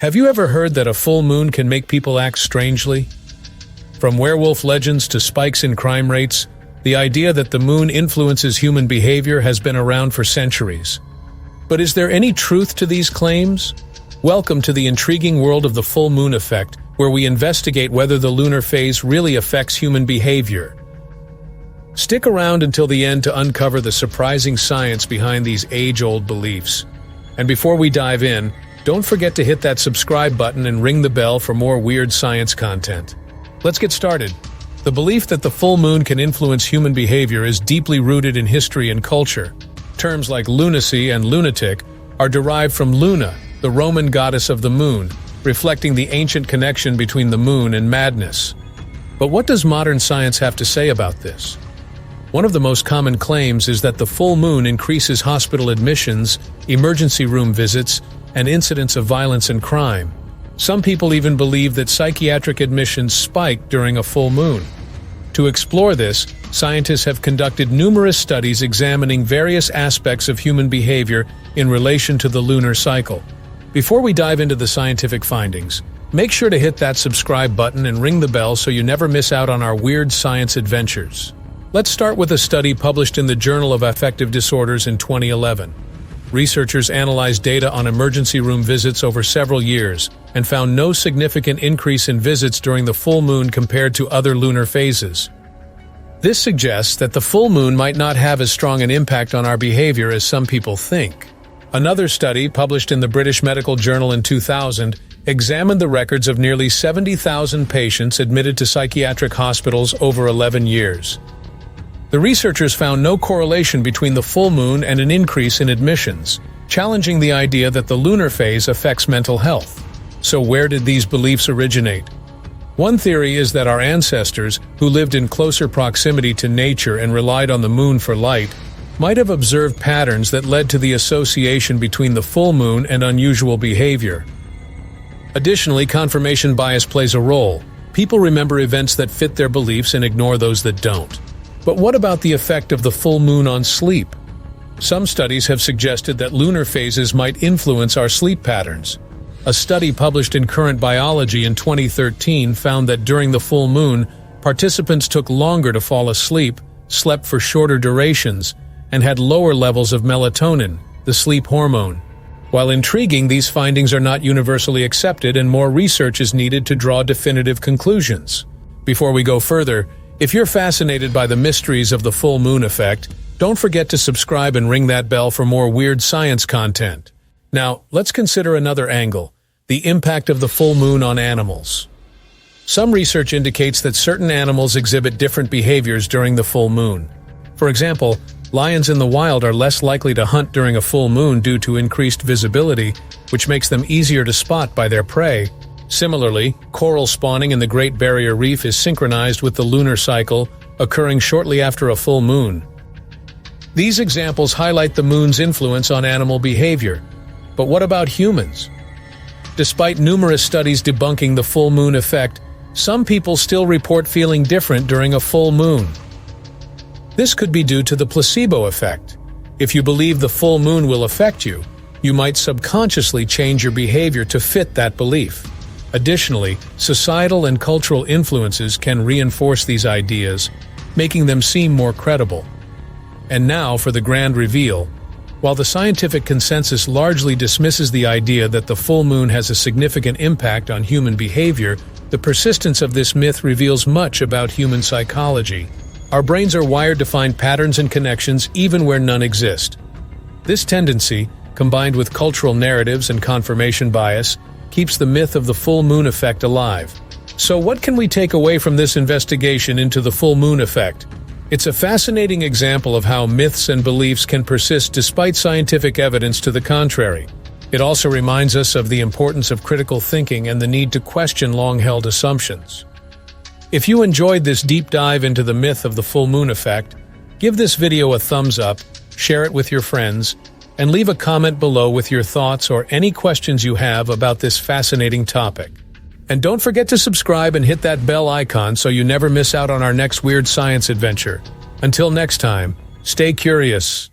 Have you ever heard that a full moon can make people act strangely? From werewolf legends to spikes in crime rates, the idea that the moon influences human behavior has been around for centuries. But is there any truth to these claims? Welcome to the intriguing world of the full moon effect, where we investigate whether the lunar phase really affects human behavior. Stick around until the end to uncover the surprising science behind these age-old beliefs. And before we dive in, don't forget to hit that subscribe button and ring the bell for more weird science content. Let's get started. The belief that the full moon can influence human behavior is deeply rooted in history and culture. Terms like lunacy and lunatic are derived from Luna, the Roman goddess of the moon, reflecting the ancient connection between the moon and madness. But what does modern science have to say about this? One of the most common claims is that the full moon increases hospital admissions, emergency room visits, and incidents of violence and crime. Some people even believe that psychiatric admissions spike during a full moon. To explore this, scientists have conducted numerous studies examining various aspects of human behavior in relation to the lunar cycle. Before we dive into the scientific findings, make sure to hit that subscribe button and ring the bell so you never miss out on our weird science adventures. Let's start with a study published in the Journal of Affective Disorders in 2011. Researchers analyzed data on emergency room visits over several years and found no significant increase in visits during the full moon compared to other lunar phases. This suggests that the full moon might not have as strong an impact on our behavior as some people think. Another study, published in the British Medical Journal in 2000, examined the records of nearly 70,000 patients admitted to psychiatric hospitals over 11 years. The researchers found no correlation between the full moon and an increase in admissions, challenging the idea that the lunar phase affects mental health. So where did these beliefs originate? One theory is that our ancestors, who lived in closer proximity to nature and relied on the moon for light, might have observed patterns that led to the association between the full moon and unusual behavior. Additionally, confirmation bias plays a role. People remember events that fit their beliefs and ignore those that don't. But what about the effect of the full moon on sleep? Some studies have suggested that lunar phases might influence our sleep patterns. A study published in Current Biology in 2013 found that during the full moon, participants took longer to fall asleep, slept for shorter durations, and had lower levels of melatonin, the sleep hormone. While intriguing, these findings are not universally accepted and more research is needed to draw definitive conclusions. Before we go further, if you're fascinated by the mysteries of the full moon effect, don't forget to subscribe and ring that bell for more weird science content. Now, let's consider another angle, the impact of the full moon on animals. Some research indicates that certain animals exhibit different behaviors during the full moon. For example, lions in the wild are less likely to hunt during a full moon due to increased visibility, which makes them easier to spot by their prey. Similarly, coral spawning in the Great Barrier Reef is synchronized with the lunar cycle, occurring shortly after a full moon. These examples highlight the moon's influence on animal behavior. But what about humans? Despite numerous studies debunking the full moon effect, some people still report feeling different during a full moon. This could be due to the placebo effect. If you believe the full moon will affect you, you might subconsciously change your behavior to fit that belief. Additionally, societal and cultural influences can reinforce these ideas, making them seem more credible. And now for the grand reveal. While the scientific consensus largely dismisses the idea that the full moon has a significant impact on human behavior, the persistence of this myth reveals much about human psychology. Our brains are wired to find patterns and connections even where none exist. This tendency, combined with cultural narratives and confirmation bias, keeps the myth of the full moon effect alive. So what can we take away from this investigation into the full moon effect? It's a fascinating example of how myths and beliefs can persist despite scientific evidence to the contrary. It also reminds us of the importance of critical thinking and the need to question long-held assumptions. If you enjoyed this deep dive into the myth of the full moon effect, give this video a thumbs up, share it with your friends, and leave a comment below with your thoughts or any questions you have about this fascinating topic. And don't forget to subscribe and hit that bell icon so you never miss out on our next weird science adventure. Until next time, stay curious.